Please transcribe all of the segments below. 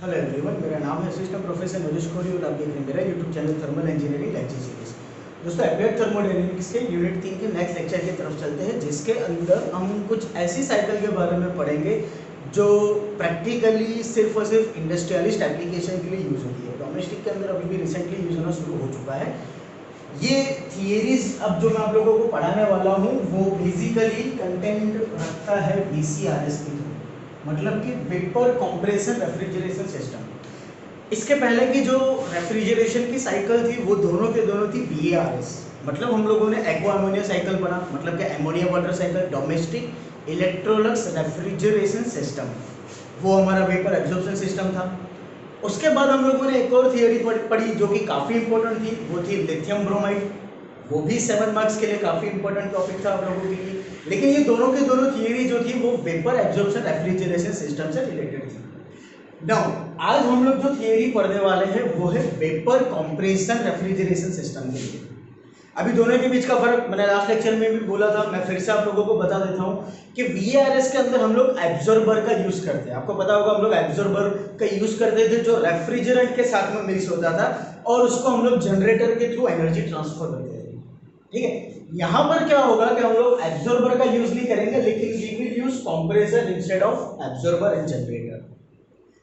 Hello everyone, मेरा नाम है असिस्टेंट प्रोफेसर नरेश कोहली और आप देख रहे हैं मेरा YouTube channel thermal engineering lecture series. दोस्तों, एप्लाइड थर्मोडायनेमिक्स के यूनिट 3 के नेक्स्ट लेक्चर की तरफ चलते हैं, जिसके अंदर हम कुछ ऐसी साइकिल के बारे में पढ़ेंगे जो प्रैक्टिकली सिर्फ और सिर्फ इंडस्ट्रियलिस्ट एप्लीकेशन के लिए यूज़ होती है। डोमेस्टिक के अंदर अभी भी रिसेंटली यूज़ होना शुरू हो चुका है। ये थियरीज अब जो मैं आप लोगों को पढ़ाने वाला हूँ वो बेसिकली कंटेंट रखता है VCRS के थ्रू, मतलब कि वेपर कंप्रेशन रेफ्रिजरेशन सिस्टम। इसके पहले की जो रेफ्रिजरेशन की साइकिल थी वो दोनों के दोनों थी VARS, मतलब हम लोगों ने एक्वा अमोनिया साइकिल पढ़ा, मतलब कि ammonia water cycle, domestic Electrolux refrigeration system, वो हमारा वेपर एब्जॉर्प्शन सिस्टम था। उसके बाद हम लोगों ने एक और थियरी पढ़ी जो कि काफ़ी इंपॉर्टेंट थी, वो थी लिथियम ब्रोमाइड। वो भी 7 मार्क्स के लिए काफ़ी इंपॉर्टेंट टॉपिक था आप लोगों के लिए। लेकिन ये दोनों के दोनों थियरी जो थी वो वेपर एब्जॉर्प्शन रेफ्रिजरेशन सिस्टम से रिलेटेड थी। नाउ आज हम लोग जो थियरी पढ़ने वाले हैं वो है वेपर कंप्रेशन रेफ्रिजरेशन सिस्टम के लिए। अभी दोनों के बीच का फर्क मैंने लास्ट लेक्चर में भी बोला था, मैं फिर से आप लोगों को बता देता हूँ कि VARS के अंदर हम लोग एब्जॉर्बर का यूज करते हैं। आपको पता होगा हम लोग एब्जॉर्बर का यूज करते थे जो रेफ्रिजरेंट के साथ में मिक्स होता था और उसको हम लोग जनरेटर के थ्रू एनर्जी ट्रांसफर करते थे। ठीक है, यहाँ पर क्या होगा कि हम लोग एब्जॉर्बर का यूज नहीं करेंगे, लेकिन we will use compressor instead of absorber and generator.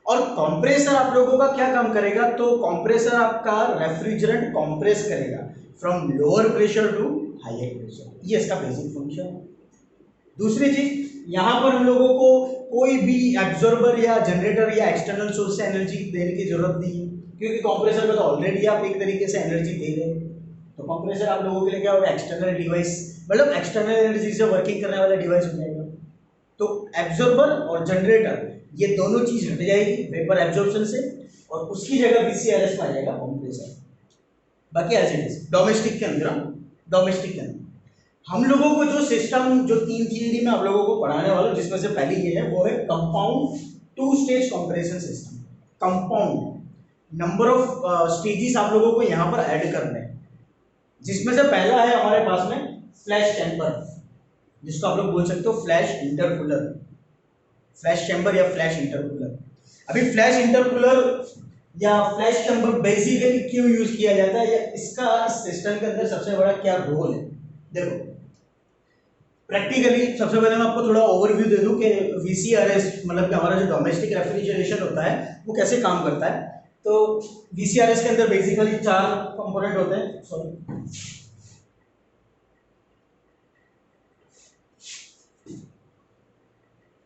और कंप्रेसर आप लोगों का क्या काम करेगा, तो कंप्रेसर आपका रेफ्रिजरेंट कंप्रेस करेगा from lower pressure to higher pressure, ये इसका बेसिक फंक्शन है। दूसरी चीज, यहाँ पर हम लोगों को कोई भी एब्जॉर्बर या जनरेटर या एक्सटर्नल सोर्स से एनर्जी देने की जरूरत नहीं है, क्योंकि कंप्रेसर में तो ऑलरेडी आप एक तरीके से एनर्जी दे रहे हैं। तो कंप्रेसर आप लोगों के लिए क्या होगा, एक्सटर्नल डिवाइस, मतलब एक्सटर्नल एनर्जी से वर्किंग करने वाला डिवाइस हो जाएगा। तो एब्जॉर्बर और जनरेटर ये दोनों चीज हट जाएगी वेपर एब्जॉर्प्शन से, और उसकी जगह VCRS में आ जाएगा कंप्रेसर। बाकी एज इट इज डोमेस्टिक के अंदर हम लोगों को जो सिस्टम, जो 3 थियरी में आप लोगों को पढ़ाने वाला हूं, जिसमें से पहली ये है वो है compound 2 stage compression system. Compound number of stages आप लोगों को यहाँ पर ऐड करने हैं, जिसमें से पहला है हमारे पास में फ्लैश चैम्बर, जिसको आप लोग बोल सकते हो फ्लैश इंटरकूलर, फ्लैश चैम्बर या फ्लैश इंटरकूलर। अभी फ्लैश इंटरकूलर या फ्लैश चैम्बर बेसिकली क्यों यूज किया जाता है, या इसका इस सिस्टम के अंदर सबसे बड़ा क्या रोल है। देखो, प्रैक्टिकली सबसे पहले मैं आपको थोड़ा ओवरव्यू दे दूं कि VCRS मतलब कि हमारा जो डोमेस्टिक रेफ्रिजरेशन होता है वो कैसे काम करता है। तो VCRS के अंदर बेसिकली 4 कंपोनेंट होते हैं।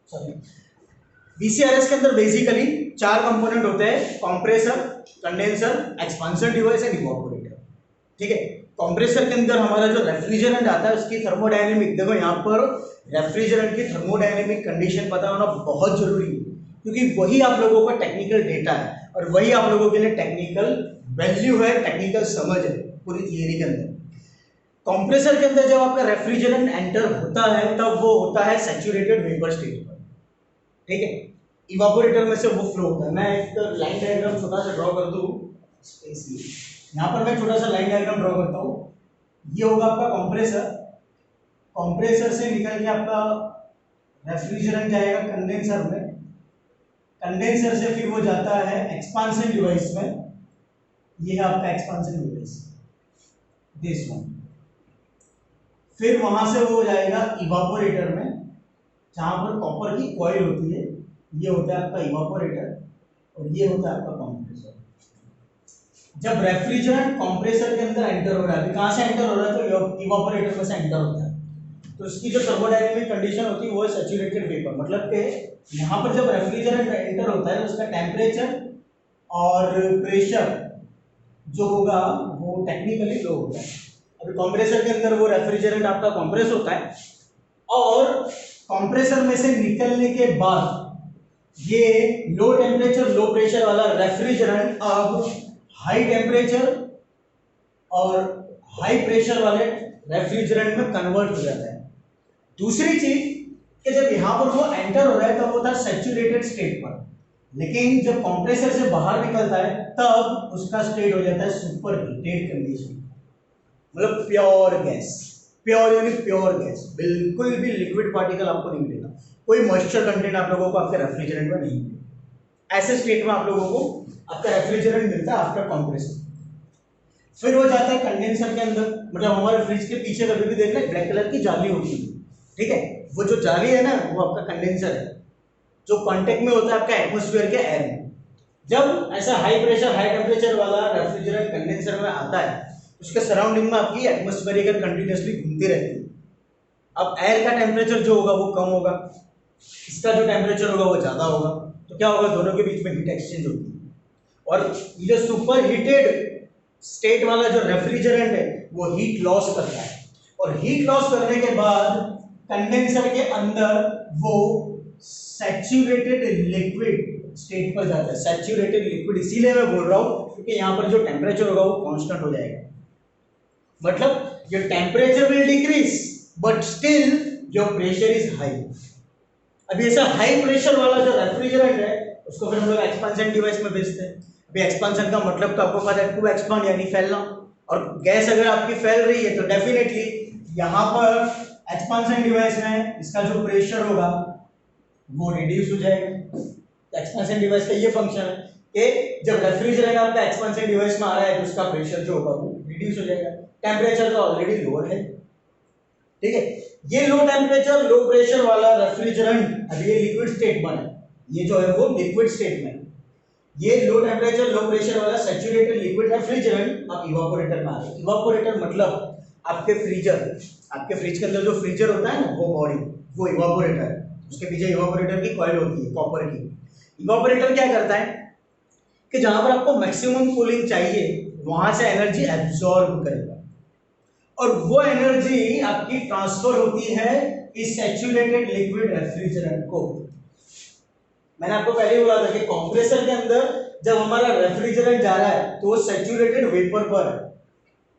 सॉरी VCRS के अंदर बेसिकली 4 कंपोनेंट होते हैं, compressor, condenser, expansion device and evaporator. ठीक है, कंप्रेसर के अंदर हमारा जो रेफ्रिजरेंट आता है उसकी थर्मोडायनेमिक, देखो यहाँ पर रेफ्रिजरेंट की थर्मोडायनेमिक कंडीशन पता होना बहुत जरूरी है, क्योंकि वही आप लोगों का टेक्निकल डेटा है और वही आप लोगों के लिए टेक्निकल वैल्यू है, टेक्निकल समझ है पूरी थियरी के अंदर। कंप्रेसर के अंदर जब आपका रेफ्रिजरेंट एंटर होता है तब वो होता है सैचुरेटेड वेपर स्टेज पर। ठीक है, इवापोरेटर में से वो फ्लो होता है। मैं एक लाइन डायग्राम छोटा सा ड्रॉ कर दूं, यहाँ पर मैं छोटा सा लाइन डायग्राम ड्रॉ करता हूँ। ये होगा आपका कंप्रेसर, कंप्रेसर से निकल के आपका रेफ्रिजरेंट जाएगा कंडेंसर में, कंडेंसर से फिर वो जाता है एक्सपांशन डिवाइस में, ये है आपका एक्सपांशन डिवाइस, दिस वन। फिर वहां से वो जाएगा इवापोरेटर में, जहां पर कॉपर की कॉइल होती है, ये होता है आपका इवापोरेटर और ये होता है आपका कंप्रेसर। जब रेफ्रिजरेंट कंप्रेसर के अंदर एंटर हो रहा है, कहां से एंटर हो रहा है, तो इवापोरेटर में से एंटर होता है, तो इसकी जो थर्मोडायनेमिक कंडीशन होती है वो है सैचुरेटेड वेपर। मतलब कि यहाँ पर जब रेफ्रिजरेंट एंटर होता है उसका टेम्परेचर और प्रेशर जो होगा वो टेक्निकली लो होता है। अभी कंप्रेसर के अंदर वो रेफ्रिजरेंट आपका कंप्रेस होता है और कंप्रेसर में से निकलने के बाद ये लो टेम्परेचर लो प्रेशर वाला रेफ्रिजरेंट अब हाई टेम्परेचर और हाई प्रेशर वाले रेफ्रिजरेंट में कन्वर्ट हो जाता है। दूसरी चीज कि जब यहां पर वो एंटर हो रहा है तब वो था सैचुरेटेड स्टेट पर, लेकिन जब कंप्रेसर से बाहर निकलता है तब उसका स्टेट हो जाता है सुपर हीटेड कंडीशन, मतलब प्योर गैस। प्योर यानी प्योर गैस, बिल्कुल भी लिक्विड पार्टिकल आपको नहीं मिलेगा, कोई मॉइस्चर कंटेंट आप लोगों को आपके रेफ्रिजरेंट में नहीं मिलेगा। ऐसे स्टेट में आप लोगों को आपका रेफ्रिजरेंट मिलता है आफ्टर कंप्रेशन। फिर वो जाता है कंडेंसर के अंदर, मतलब हमारे फ्रिज के पीछे कभी भी देख ले ब्लैक कलर की जाली होती है, ठीक है, वो जो जाली है ना वो आपका कंडेंसर है, जो कांटेक्ट में होता है आपका एटमॉस्फेयर के एयर में। जब ऐसा हाई प्रेशर हाई टेम्परेचर वाला रेफ्रिजरेंट कंडेंसर में आता है, उसके सराउंडिंग में आपकी एटमॉस्फेयर कंटिन्यूसली घूमती रहती है। अब एयर का टेम्परेचर जो होगा वो कम होगा, इसका जो टेम्परेचर होगा वो ज्यादा होगा, तो क्या होगा, दोनों के बीच में हीट एक्सचेंज होती है, और ये जो सुपर हीटेड स्टेट वाला जो रेफ्रिजरेंट है वो हीट लॉस करता है, और हीट लॉस करने के बाद कंडेंसर के अंदर वो सैचुरेटेड लिक्विड स्टेट पर जाता है। सैचुरेटेड लिक्विड इसीलिए मैं बोल रहा हूं क्योंकि यहां पर जो टेम्परेचर होगा वो कांस्टेंट हो जाएगा, मतलब your temperature will decrease but still your pressure is high। अभी ऐसा हाई प्रेशर वाला जो रेफ्रिजरेंट है उसको फिर हम लोग एक्सपांशन डिवाइस में भेजते हैं। अभी एक्सपांशन का मतलब तो आपको पता है, टू एक्सपांड यानी फैलना, और गैस अगर आपकी फैल रही है तो डेफिनेटली यहाँ पर एक्सपांशन डिवाइस में इसका जो प्रेशर होगा वो रिड्यूस हो जाएगा। एक्सपांशन डिवाइस का ये फंक्शन है कि जब रेफ्रिजरेंट आपका एक्सपांशन डिवाइस में आ रहा है तो उसका प्रेशर जो होगा वो रिड्यूस हो जाएगा। टेम्परेचर तो ऑलरेडी लोअर है, ठीक है। ये लो टेम्परेचर लो प्रेशर वाला रेफ्रिजरेंट अभी ये लिक्विड स्टेट में है, ये जो है वो लिक्विड स्टेट में, ये लो टेम्परेचर लो प्रेशर वाला सैचुरेटेड लिक्विड रेफ्रिजरेंट अब इवापोरेटर में आ रहा है। इवापोरेटर मतलब आपके फ्रीजर, आपके फ्रिज के अंदर जो फ्रीजर होता है ना वो बॉडी, वो इवापोरेटर है, उसके पीछे इवापोरेटर की कॉइल होती है कॉपर की। इवापोरेटर क्या करता है कि जहां पर आपको मैक्सिमम कूलिंग चाहिए वहां से एनर्जी एब्जॉर्ब करेगा, और वो एनर्जी आपकी ट्रांसफर होती है इस सैचुरेटेड लिक्विड रेफ्रिजरेंट को। मैंने आपको पहले ही बोला था कि कंप्रेसर के अंदर जब हमारा रेफ्रिजरेंट जा रहा है तो वो सैचुरेटेड वेपर पर है,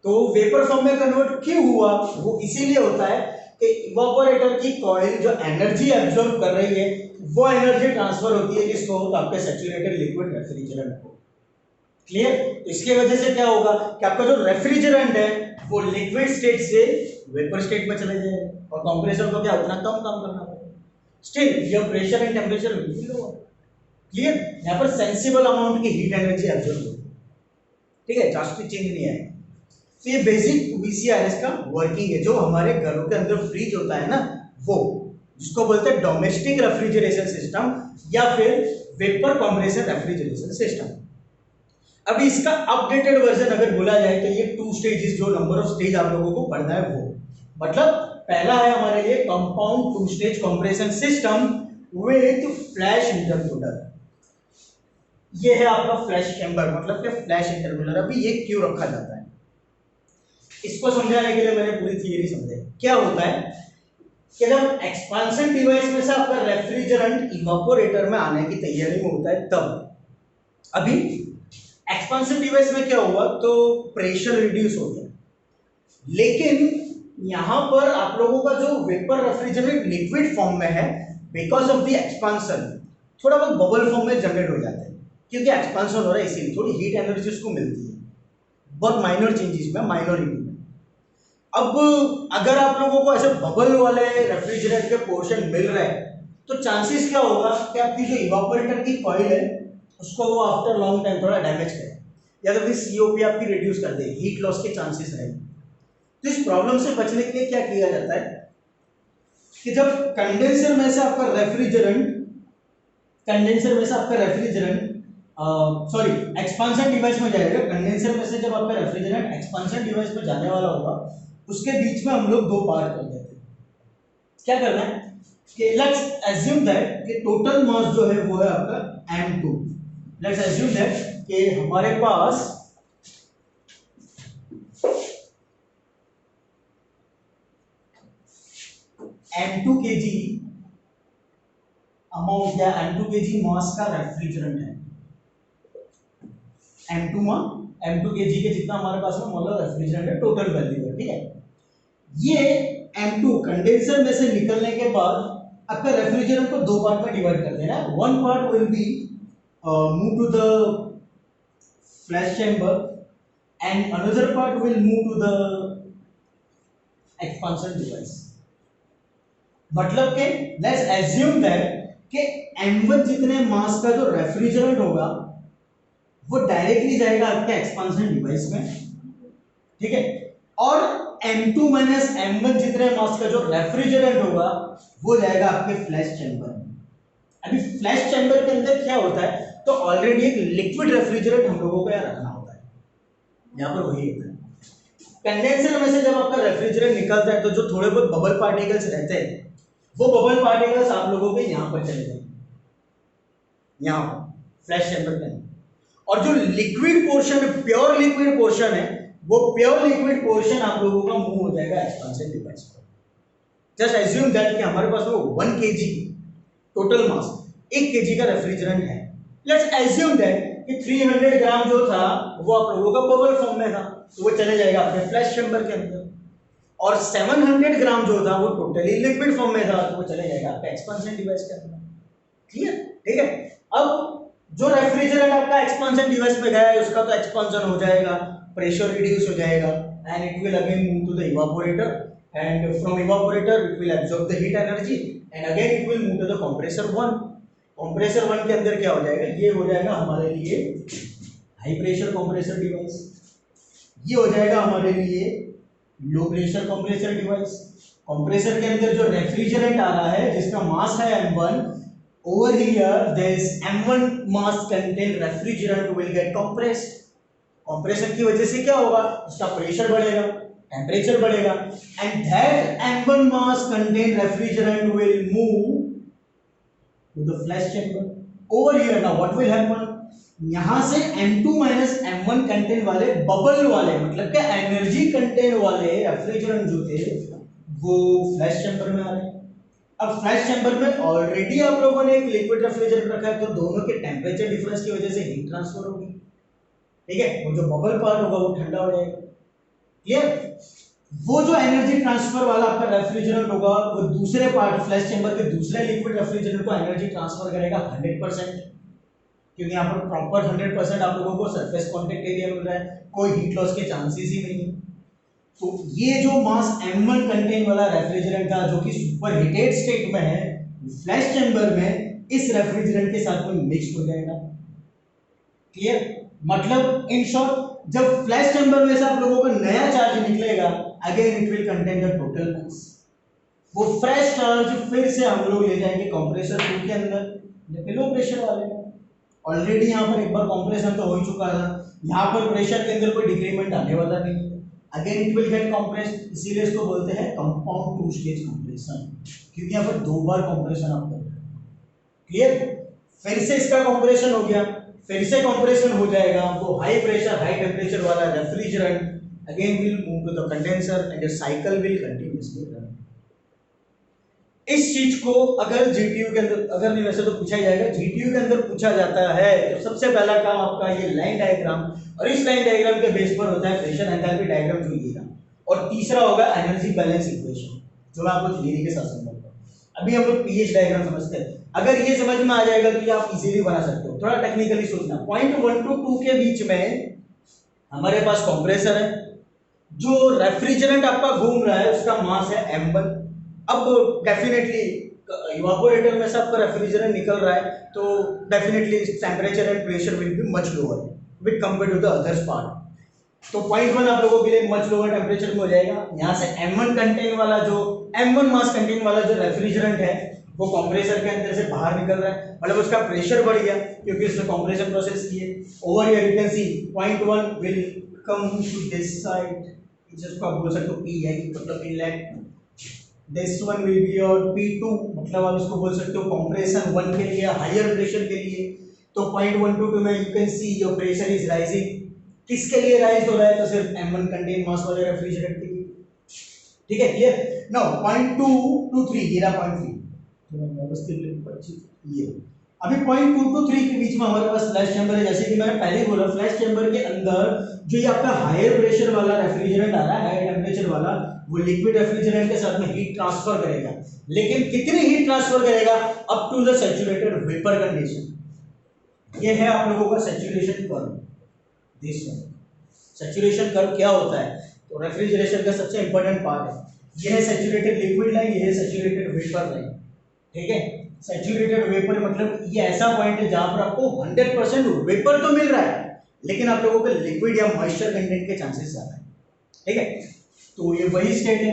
तो वेपर फॉर्म में कन्वर्ट क्यों हुआ, वो इसीलिए होता है कि इवापोरेटर की कॉइल जो एनर्जी एब्जॉर्ब कर रही है वो एनर्जी ट्रांसफर होती है किसको, तो आपके सैचुरेटेड लिक्विड रेफ्रिजरेंट को। क्लियर? तो इसकी वजह से क्या होगा कि आपका जो रेफ्रिजरेंट है वो लिक्विड स्टेट से वेपर स्टेट में चले जाएगा, और कंप्रेसर को क्या उतना कम काम करना पड़ेगा, still your pressure and temperature will be lower. Clear? यहाँ पर सेंसिबल अमाउंट की हीट एनर्जी एब्जॉर्ब होती है, ठीक है, ड्रास्टिक चेंज नहीं आएगा। तो ये बेसिक वीसीआरएस का वर्किंग है, जो हमारे घरों के अंदर फ्रिज होता है ना वो, जिसको बोलते हैं डोमेस्टिक रेफ्रिजरेशन सिस्टम या फिर वेपर कंप्रेसर रेफ्रिजरेशन सिस्टम। अभी इसका अपडेटेड वर्जन अगर बोला जाए तो ये 2 स्टेजेस, जो नंबर ऑफ स्टेज आप लोगों को पढ़ना है वो, मतलब पहला है हमारे लिए compound 2 stage compression system with flash intercooler. ये है आपका फ्लैश चैम्बर, मतलब कि फ्लैश इंटरकूलर। अभी ये क्यों रखा जाता है, इसको समझाने के लिए मैंने पूरी थियरी समझाई। क्या होता है कि जब एक्सपांशन डिवाइस में से आपका रेफ्रिजरेंट इवापोरेटर में आने की तैयारी में होता है तब, अभी एक्सपांशन डिवाइस में क्या हुआ तो प्रेशर रिड्यूस हो गया, लेकिन यहां पर आप लोगों का जो वेपर रेफ्रिजरेंट लिक्विड फॉर्म में है, बिकॉज ऑफ द एक्सपांशन थोड़ा बहुत बबल फॉर्म में जनरेट हो जाता है, क्योंकि एक्सपांशन हो रहा है इसीलिए थोड़ी हीट एनर्जी उसको मिलती है, बहुत माइनर चेंजेस में, माइनॉरिटी में। अब अगर आप लोगों को ऐसे बबल वाले रेफ्रिजरेंट के पोर्शन मिल रहे हैं तो चांसेस क्या होगा कि आपकी जो इवापोरेटर की कॉइल है उसको वो आफ्टर लॉन्ग टाइम थोड़ा डैमेज करे, या तो फिर सीओपी आपकी रिड्यूस कर दे, हीट लॉस के चांसेस रहेंगे। तो इस प्रॉब्लम से बचने के लिए क्या किया जाता है कि जब कंडेंसर में से आपका रेफ्रिजरेंट सॉरी एक्सपांशन डिवाइस में जाएगा, कंडेंसर में से जब आपका रेफ्रिजरेंट एक्सपांशन डिवाइस में जाने वाला होगा उसके बीच में हम लोग 2 पार्ट कर देते हैं। क्या करना है कि लेट्स एज्यूम दैट कि टोटल मास जो है वो है आपका m2। लेट्स एज्यूम दैट कि हमारे पास m2 kg अमाउंट या m2 kg मास का रेफ्रिजरेंट है। m2 kg के जितना हमारे पास में मोलर रेफ्रिजरेंट है, टोटल वैल्यू है, ठीक है। ये m2 कंडेंसर में से निकलने के बाद आपका रेफ्रिजरेंट को 2 पार्ट में डिवाइड कर देना है। One part will be move to the flash chamber and another part will move to the expansion device. मतलब कि लेट्स एज्यूम दैट कि M1 जितने मास का जो रेफ्रिजरेंट होगा वो डायरेक्टली जाएगा आपके एक्सपांशन डिवाइस में, ठीक है, और M2 माइनस M1 जितने मास का जो रेफ्रिजरेंट होगा वो जाएगा आपके फ्लैश चैम्बर में। अभी फ्लैश चैम्बर के अंदर क्या होता है, तो ऑलरेडी एक लिक्विड रेफ्रिजरेंट हम लोगों को यहाँ रखना होता है, यहाँ पर वही होता है। कंडेंसर में से जब आपका रेफ्रिजरेंट निकलता है तो जो थोड़े बहुत बबल पार्टिकल्स रहते हैं वो बबल पार्टिकल्स आप लोगों के यहाँ पर चले जाएंगे, यहाँ पर फ्लैश चैम्बर के अंदर, और जो लिक्विड पोर्शन है, प्योर लिक्विड पोर्शन है, वो प्योर लिक्विड पोर्शन आप लोगों का मूव हो जाएगा एक्सपांशन डिवाइस पर। जस्ट एज्यूम दैट कि हमारे पास वो 1 kg टोटल मास 1 kg का रेफ्रिजरेंट है। लेट्स एज्यूम दैट कि 300 ग्राम जो था वो आप लोगों का बबल फॉर्म में था, तो वो चले जाएगा अपने फ्लैश चैम्बर के अंदर, और 700 ग्राम जो था वो टोटली लिक्विड फॉर्म में था, तो वो चले जाएगा आपका एक्सपांशन डिवाइस के अंदर। क्लियर? ठीक है। अब जो रेफ्रिजरेंट आपका एक्सपांशन डिवाइस पे गया है उसका तो एक्सपांशन हो जाएगा, प्रेशर रिड्यूस हो जाएगा, and it will again move to the evaporator, and from evaporator it will absorb the heat energy, and again it will move to the compressor 1। Compressor 1 के अंदर क्या हो जाएगा, ये हो जाएगा हमारे लिए हाई प्रेशर कंप्रेसर डिवाइस, ये हो जाएगा हमारे लिए low pressure compressor device. Compressor के अंदर जो रेफ्रिजरेंट आ रहा है जिसका मास है M1, over here this M1 mass contained refrigerant will get compressed। compression की वजह से क्या होगा, उसका प्रेशर बढ़ेगा, टेम्परेचर बढ़ेगा, and that M1 mass contained refrigerant will move to the flash chamber। over here now what will happen, यहां से M2 माइनस M1 कंटेंट वाले बबल वाले मतलब कि एनर्जी कंटेंट वाले रेफ्रिजरेंट जो थे वो फ्लैश चैम्बर में आ रहे हैं। अब फ्लैश चैम्बर में ऑलरेडी आप लोगों ने एक लिक्विड रेफ्रिजरेंट रखा है, तो दोनों के टेम्परेचर डिफरेंस की वजह से हीट ट्रांसफर होगी, ठीक है, वो जो बबल पार्ट होगा वो ठंडा हो जाएगा। क्लियर? वो जो एनर्जी ट्रांसफर वाला आपका रेफ्रिजरेंट होगा वो दूसरे पार्ट फ्लैश चैम्बर के दूसरे लिक्विड रेफ्रिजरेंट को एनर्जी ट्रांसफर करेगा 100%, क्योंकि यहाँ पर प्रॉपर 100% आप लोगों को सरफेस कांटेक्ट एरिया मिल रहा है, कोई हीट लॉस के चांसेस ही नहीं है। तो ये जो मास M1 कंटेन वाला रेफ्रिजरेंट था जो कि सुपर हीटेड स्टेट में है, फ्लैश चैम्बर में इस रेफ्रिजरेंट के साथ में मिक्स हो जाएगा। क्लियर? मतलब इन शॉर्ट जब फ्लैश चैम्बर में से आप लोगों का नया चार्ज निकलेगा, again it will contain the total mass. वो फ्रेश चार्ज फिर से हम लोग ले जाएंगे कंप्रेसर 2 के अंदर, जबकि लो प्रेशर वाले में ऑलरेडी यहाँ पर एक बार कंप्रेशन तो हो ही चुका था, यहाँ पर प्रेशर के अंदर कोई डिक्रीमेंट आने वाला नहीं है, again it will get compressed, इसीलिए इसको बोलते हैं कंपाउंड 2 स्टेज कंप्रेशन, क्योंकि यहाँ पर 2 बार कंप्रेशन आप कर रहे हैं। क्लियर? फिर से इसका कंप्रेशन हो गया, फिर से कंप्रेशन हो जाएगा, वो हाई प्रेशर हाई टेम्परेचर वाला refrigerant again will move to the condenser and the cycle will continuously run. इस चीज को अगर जीटीयू के अंदर, अगर नहीं वैसे तो पूछा ही जाएगा, जीटीयू के अंदर पूछा जाता है तो सबसे पहला काम आपका ये लाइन डायग्राम, और इस लाइन डायग्राम के बेस पर होता है प्रेशर एंथैल्पी डायग्राम जो लिखिएगा, और तीसरा होगा एनर्जी बैलेंस इक्वेशन जो मैं आपको थ्योरी के साथ समझाऊंगा। अभी हम लोग पीएच डायग्राम समझते हैं, अगर ये समझ में आ जाएगा तो ये आप इजीली बना सकते हो। थोड़ा टेक्निकली सोचना, पॉइंट 1 to 2 के बीच में हमारे पास कंप्रेसर है, जो रेफ्रिजरेंट आपका घूम रहा है उसका मास है M1। अब डेफिनेटली इवापोरेटर में से आपका रेफ्रिजरेंट निकल रहा है तो definitely temperature and pressure will be much lower with compare to the others part. तो पॉइंट 1 आप लोगों के लिए मच लोअर टेम्परेचर में हो जाएगा। यहाँ से M1 कंटेन वाला जो M1 मास कंटेन वाला जो रेफ्रिजरेंट है वो कंप्रेसर के अंदर से बाहर निकल रहा है, मतलब उसका प्रेशर बढ़ गया क्योंकि उसने कंप्रेशन प्रोसेस की है। Over here you can see point 1 will come to this side, जिसको आप बोल सकते हो P है मतलब inlet. This one will be your P2, मतलब आप इसको बोल सकते हो कंप्रेशन 1 के लिए, हायर प्रेशर के लिए। तो पॉइंट 1 to 2 में you can see your pressure is rising. किसके लिए राइज हो रहा है? तो सिर्फ M1 कंटेन मास वाले रेफ्रिजरेंट के लिए। ठीक है, क्लियर? नाउ पॉइंट 2 to 3, ये रहा पॉइंट 3, तो व्यवस्थित ये अभी पॉइंट 2 to 3 के बीच में हमारे पास फ्लैश चैम्बर है। जैसे कि मैंने पहले ही बोला, फ्लैश चैम्बर के अंदर जो ये आपका हायर प्रेशर वाला रेफ्रिजरेंट आ रहा है, हाई टेम्परेचर वाला, वो लिक्विड रेफ्रिजरेंट के साथ में हीट ट्रांसफर करेगा। लेकिन कितनी हीट ट्रांसफर करेगा? Up to the saturated vapour condition. ये है आप लोगों का saturation curve. This one saturation curve क्या होता है? तो रेफ्रिजरेशन का सबसे इंपॉर्टेंट पार्ट है। ये है सैचुरेटेड लिक्विड लाइन, ये है सैचुरेटेड वेपर लाइन। ठीक है, सैचुरेटेड वेपर मतलब ये ऐसा पॉइंट है जहां पर आपको 100% वेपर तो मिल रहा है, लेकिन आप लोगों को लिक्विड या मॉइस्चर कंटेंट के चांसेस ज्यादा है। ठीक है, तो ये वही स्टेट है।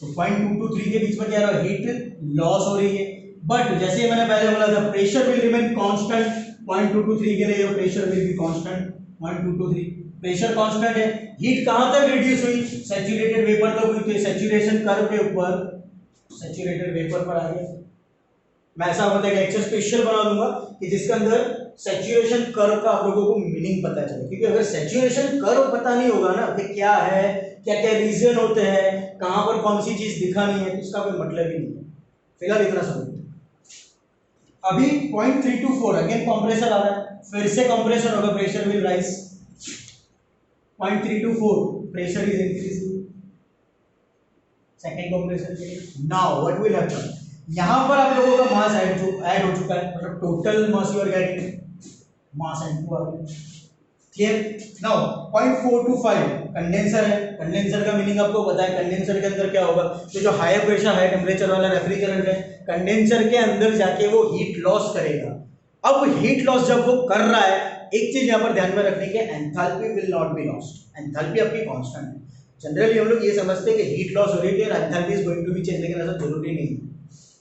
तो 0.2 to 3 के बीच में क्या रहा, हीट लॉस हो रही है। बट जैसे मैंने पहले बोला था, pressure will remain constant. 0.2 to 3 के लिए pressure will be constant. 0.2 to 3 pressure constant है। हीट कहां तक रिड्यूस हुई, सैचुरेटेड वेपर तक हुई, तो सैचुरेशन कर्व के ऊपर सैचुरेटेड वेपर पर आ गया। मैं ऐसा होता है कि लेक्चर स्पेशल बना दूंगा कि जिसके अंदर सैचुरेशन कर्व का आप लोगों को मीनिंग पता चले, क्योंकि अगर सैचुरेशन कर्व पता नहीं होगा ना कि क्या है, क्या क्या रीजन होते हैं, कहां पर कौन सी चीज दिखानी है, तो इसका कोई मतलब ही नहीं है। फिलहाल इतना समझ। अभी 0.3 to 4 अगेन कंप्रेसर आ रहा है, फिर से कंप्रेसर होगा, pressure will rise. 0.3 to 4 pressure is increasing second compressor के लिए। नाउ व्हाट विल हैपन, यहां पर आप लोगों का मास ऐड हो चुका है, मतलब total mass you are getting mass n2 आ गया। क्लियर। नाउ 0.4 to 5 कंडेंसर है। कंडेंसर का मीनिंग आपको पता है, कंडेंसर के अंदर क्या होगा, तो जो हायर प्रेशर हाई टेम्परेचर वाला रेफ्रिजरेंट है, कंडेंसर के अंदर जाके वो हीट लॉस करेगा। अब हीट लॉस जब वो कर रहा है, एक चीज यहां पर ध्यान में रखने की, enthalpy will not be lost. Enthalpy आपकी कांस्टेंट है। जनरली हम लोग ये समझते हैं कि हीट लॉस हो रही है और enthalpy is going to be change, लेकिन ऐसा जरूरी नहीं है,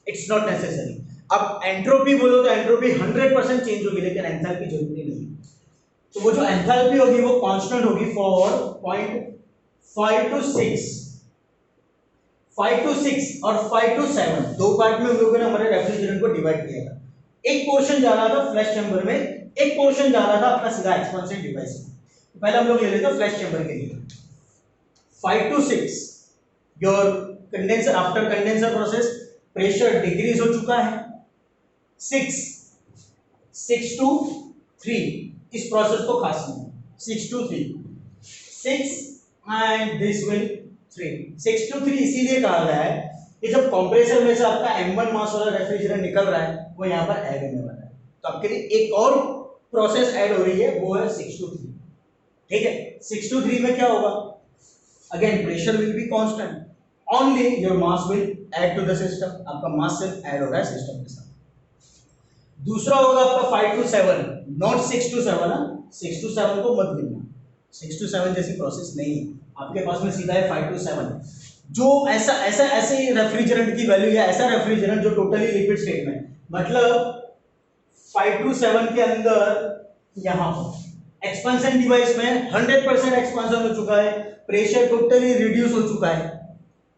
इट्स नॉट नेसेसरी। अब एंट्रोपी बोलो तो एंट्रोपी 100% चेंज होगी, लेकिन एंथैल्पी जरूरी नहीं है। तो वो जो एंथैल्पी होगी वो कांस्टेंट होगी फॉर 0.5 to 6, 5 to 6 और 5 to 7 दो पार्ट में हम लोगों ने हमारे रेफ्रिजरेंट को डिवाइड किया था। एक पोर्शन जा रहा था फ्लैश चैम्बर में, एक पोर्शन जा रहा था अपना सीधा एक्सपेंसिव डिवाइस में। तो पहले हम लोग ले लेते हैं फ्लैश चैम्बर के लिए। 5 to 6 your condenser, after condenser process pressure decrease हो चुका है। 6 to 3 इस प्रोसेस को खास नहीं, 6 to 3 6 and this will 3। 6 to 3 इसीलिए कहा गया है कि जब कंप्रेसर में से आपका M1 मास वाला रेफ्रिजरेंट निकल रहा है, वो यहाँ पर ऐड होने वाला है, तो आपके लिए एक और प्रोसेस ऐड हो रही है, वो है 6 to 3। ठीक है, 6 to 3 में क्या होगा, again pressure will be constant, only your mass will add to the system. आपका मास सिर्फ ऐड हो रहा है सिस्टम के साथ। दूसरा होगा आपका 5 to 7, नॉट 6 to 7 है। 6 to 7 को मत गिनना, 6 to 7 जैसी प्रोसेस नहीं है आपके पास में, सीधा है 5 to 7। जो ऐसे रेफ्रिजरेंट की वैल्यू या ऐसा रेफ्रिजरेंट जो टोटली लिक्विड स्टेट में, मतलब 5 to 7 के अंदर यहाँ पर एक्सपेंशन डिवाइस में 100% एक्सपेंशन हो चुका है, प्रेशर टोटली रिड्यूस हो चुका है।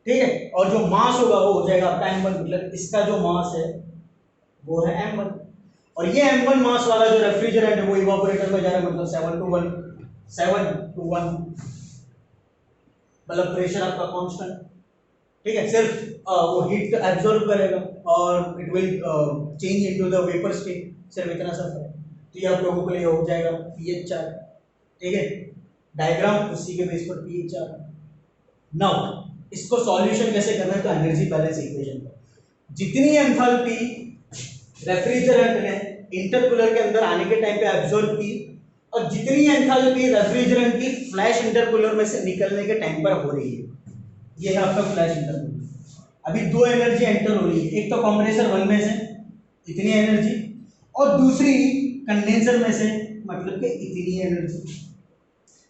ठीक है, और जो मास होगा वो हो जाएगा आपका M1, मतलब इसका जो मास है वो है M1, और ये M1 मास वाला जो रेफ्रिजरेंट है वो इवापोरेटर में जा रहा है, मतलब 7 to 1 मतलब प्रेशर आपका कांस्टेंट। ठीक है, सिर्फ वो हीट एब्जॉर्ब करेगा और it will change into the vapour state, सिर्फ इतना सा है। तो ये आप लोगों के लिए हो जाएगा pH चार्ट। ठीक है, डायग्राम उसी के बेस पर pH चार्ट। नाउ इसको सॉल्यूशन कैसे करना है, तो एनर्जी बैलेंस इक्वेशन पर जितनी एंथैल्पी रेफ्रिजरेंट ने इंटरकूलर के अंदर आने के टाइम पे एब्जॉर्ब की, और जितनी एंथैल्पी रेफ्रिजरेंट की फ्लैश इंटरकूलर में से निकलने के टाइम पर हो रही है, ये है आपका फ्लैश इंटरकूलर। अभी दो एनर्जी एंटर हो रही है, एक तो कंप्रेसर 1 में से इतनी एनर्जी, और दूसरी कंडेंसर में से मतलब कि इतनी एनर्जी।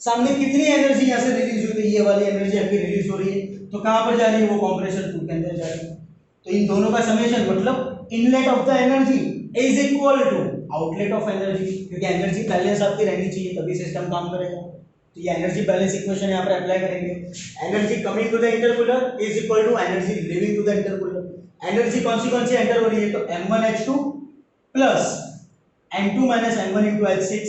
सामने कितनी एनर्जी यहाँ से रिलीज हुई है, ये वाली एनर्जी आपकी रिलीज हो रही है, तो कहाँ पर जा रही है, वो कंप्रेसर 2 के अंदर जा रही है। तो इन दोनों का समेशन मतलब inlet of the energy is equal to outlet of energy, क्योंकि एनर्जी बैलेंस आपकी रहनी चाहिए तभी सिस्टम काम करेगा। तो ये एनर्जी बैलेंस इक्वेशन यहाँ पर अप्लाई करेंगे। Energy coming to the intercooler is equal to energy leaving to the intercooler. Energy कौन सी एंटर हो रही है, तो M1H2 plus N2 minus M1 into H6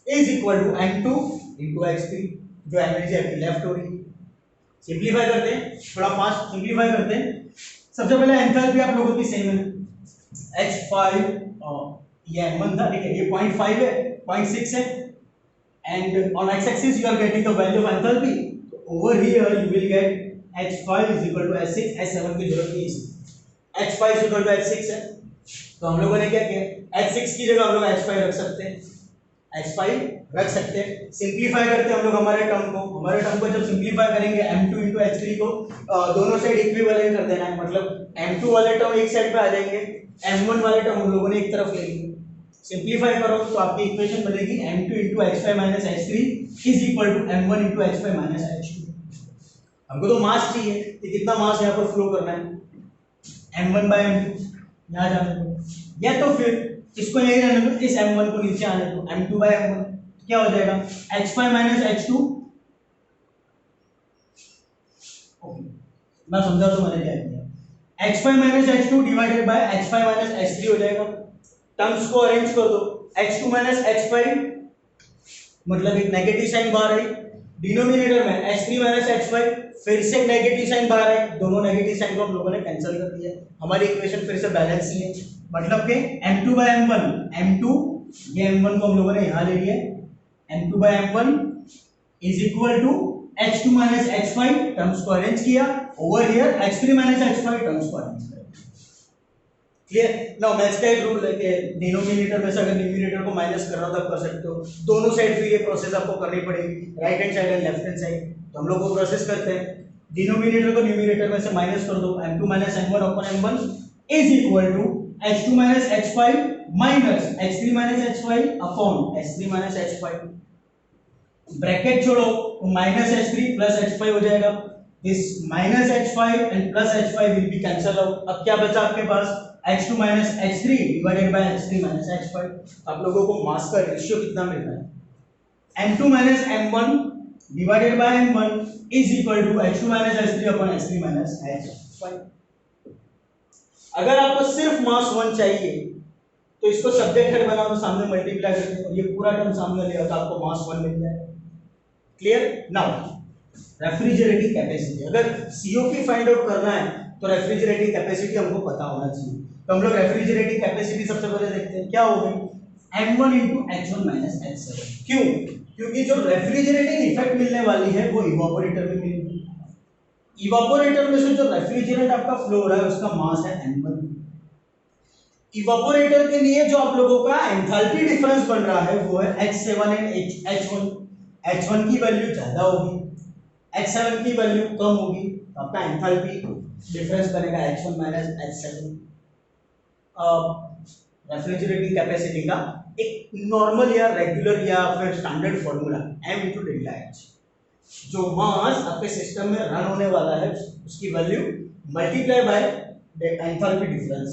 is equal to N2 into H3, जो एनर्जी आपकी लेफ्ट हो रही है। सिंप्लीफाई करते हैं, थोड़ा फास्ट सिंप्लीफाई करते हैं। सबसे पहले एंथैल्पी आप लोगों की सेम है, H5 ये M1 था, ठीक है, ये 0.5 है, 0.6 है, and on x-axis you are getting the value of enthalpy, so over here you will get H5 is equal to H6, H7 की जरूरत नहीं है, H5 is equal to H6 है, तो हम लोगों ने क्या किया, H6 की जगह हम लोग H5 रख सकते हैं, H5 रख सकते हैं। सिंप्लीफाई करते हैं हम लोग हमारे टर्म को जब सिंप्लीफाई करेंगे M2 इंटू H3 को दोनों साइड इक्विवेलेंट कर देना है, मतलब M2 वाले टर्म एक साइड पे आ जाएंगे, M1 वाले टर्म हम लोगों ने एक तरफ ले लिए। सिंप्लीफाई करो तो आपकी इक्वेशन बनेगी M2 into H5 minus H3 is equal to M1 into H5 minus H2। हमको तो मास चाहिए कि कितना मास यहाँ पर फ्लो करना है, M1 बाय M2 यहाँ जाने दो, या तो फिर इसको यही रहने दो, इस M1 को नीचे आने दो, M2 बाय M1 क्या हो जाएगा H5 माइनस H2। मैं समझा तो मैंने क्या किया, H5 minus H2 divided by H5 minus H3 हो जाएगा। टर्म्स को अरेंज कर दो, H2 माइनस H5 मतलब एक नेगेटिव साइन बाहर आई, डिनोमिनेटर में H3 माइनस H5 फिर से नेगेटिव साइन बाहर आए, दोनों नेगेटिव साइन को हम लोगों ने कैंसिल कर दिया, हमारी इक्वेशन फिर से बैलेंस ही है। मतलब कि M2 बाय M1, M2 ये M1 को हम लोगों ने यहाँ ले लिया, M2 by M1 is equal to H2 minus H5 terms को अरेंज किया, over here H3 minus H5 terms को अरेंज किया। क्लियर? नाउ मैथ्स का एक रूल है कि डिनोमिनेटर में से अगर न्यूमरेटर को माइनस करना तो आप कर सकते हो, दोनों साइड फिर ये प्रोसेस आपको करनी पड़ेगी, right hand side and left hand side. तो हम लोग वो प्रोसेस करते हैं, डिनोमिनेटर को न्यूमरेटर में से माइनस कर दो, M2 minus M1 upon M1 is equal to H2 minus H5 minus H3 minus H5 upon H3 minus H5, bracket छोड़ो तो माइनस H3 प्लस H5 हो जाएगा, this minus H5 and plus H5 will be cancel out. अब क्या बचा आपके पास H2 minus H3 divided by H3 minus H5। आप लोगों को मास का रेशियो कितना मिल रहा है, M2 minus M1 divided by M1 is equal to H2 minus H3 upon H3 minus H5। अगर आपको सिर्फ मास 1 चाहिए तो इसको सब्जेक्ट हेड बनाओ तो सामने मल्टीप्लाई करते हैं और ये पूरा टर्म सामने ले आओ तो आपको मास 1 मिल जाएगा। क्लियर? नाउ रेफ्रिजरेटिंग कैपेसिटी, अगर COP फाइंड आउट करना है तो रेफ्रिजरेटिंग कैपेसिटी हमको पता होना चाहिए। तो हम लोग रेफ्रिजरेटिंग कैपेसिटी सबसे पहले देखते हैं, क्या होगी M1 into H1 minus H7। क्यों? क्योंकि जो रेफ्रिजरेटिंग इफेक्ट मिलने वाली है वो इवापोरेटर में मिलेगी। इवापोरेटर में से जो रेफ्रिजरेंट आपका फ्लो हो रहा है उसका मास है M1। इवापोरेटर के लिए जो आप लोगों का एंथैल्पी डिफरेंस बन रहा है वो है H7 एंड H1। H1 की वैल्यू ज्यादा होगी, H7 की वैल्यू कम होगी, तो आपका एंथैल्पी डिफरेंस बनेगा H1 minus H7। Refrigerating capacity का एक नॉर्मल या रेगुलर या फिर standard formula M into delta H, जो मास आपके सिस्टम में रन होने वाला है उसकी value multiply by enthalpy difference.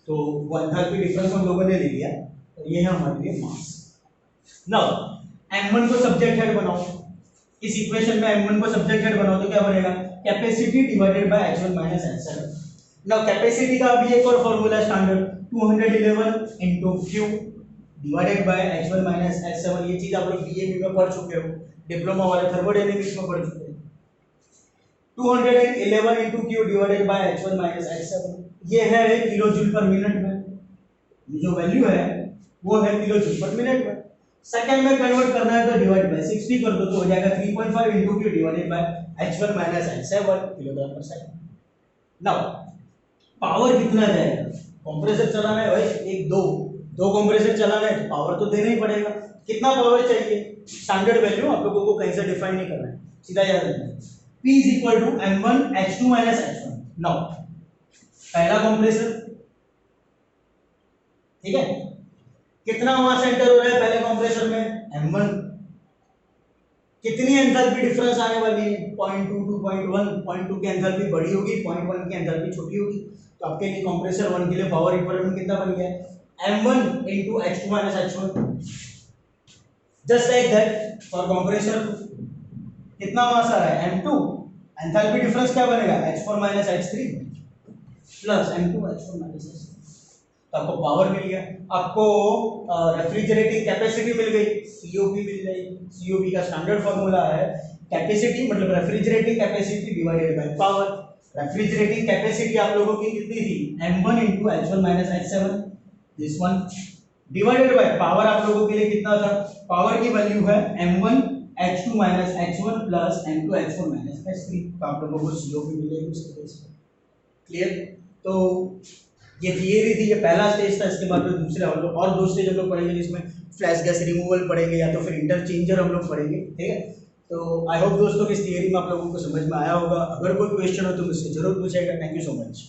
तो वो एंथैल्पी डिफरेंस हम लोगों ने ले लिया और ये है हमारे लिए मास। नाउ M1 को सब्जेक्ट हेड बनाओ, इस इक्वेशन में M1 को सब्जेक्ट हेड बनाओ तो क्या बनेगा capacity divided by H1 minus H7। Now capacity का भी एक और formula standard 211 into Q divided by H1 minus H7। ये चीज आप लोग बीएमई में पढ़ चुके हो, डिप्लोमा वाले थर्मोडायनेमिक्स में पढ़ चुके हैं। 211 into Q divided by H1 minus H7 ये है किलो जूल पर मिनट में, ये जो वैल्यू है वो है किलो जूल पर मिनट में। सेकंड में कन्वर्ट करना है तो डिवाइड बाय 60 कर दो तो हो जाएगा 3.5 into Q divided by H1 minus H7 kilogram पर सेकंड। नाउ पावर कितना जाएगा, कंप्रेसर चलाना है भाई, एक दो कंप्रेसर चलाना है तो पावर तो देना ही पड़ेगा। कितना पावर चाहिए, स्टैंडर्ड वैल्यू आप लोगों को कहीं से डिफाइन नहीं करना है, सीधा याद रखना है P is equal to M1 H2 minus H1। Now पहला कंप्रेसर, ठीक है, कितना मास एंटर हो रहा है पहले कंप्रेसर में M1, कितनी एंथैल्पी डिफरेंस आने वाली है 0.2 टू 0.1, 0.2 की एंथैल्पी बड़ी होगी, 0.1 की एंथैल्पी छोटी होगी। तो आपके लिए कंप्रेसर 1 के लिए पावर इक्विवेलेंट कितना बन गया M1 into H2 minus H1। Just like that for compressor कितना मास आ रहा है M2, एंथैल्पी डिफरेंस क्या बनेगा H4 minus H3 plus M2 H4 minus H3। तो आपको पावर मिल गया, आपको रेफ्रिजरेटिंग कैपेसिटी मिल गई, COP मिल जाएगी। COP का स्टैंडर्ड फार्मूला है कैपेसिटी मतलब refrigerating capacity divided by power. Refrigerating capacity आप लोगों की कितनी थी M1 into H1 minus H7, this one divided by power आप लोगों के लिए कितना था, पावर की वैल्यू है M1 H2 minus H1 plus M2 H4 minus H3। तो आप लोगों को COP मिलेगी उसके बेस पर। क्लियर? तो ये थियरी थी, ये पहला स्टेज था, इसके बाद में दूसरे हम लोग और दो स्टेज हम लोग पढ़ेंगे जिसमें फ्लैश गैस रिमूवल पढ़ेंगे या तो फिर इंटरचेंजर हम लोग पढ़ेंगे, ठीक है। तो आई होप दोस्तों कि इस थियरी में आप लोगों को समझ में आया होगा। अगर कोई क्वेश्चन हो तो मुझसे जरूर पूछेगा। Thank you so much.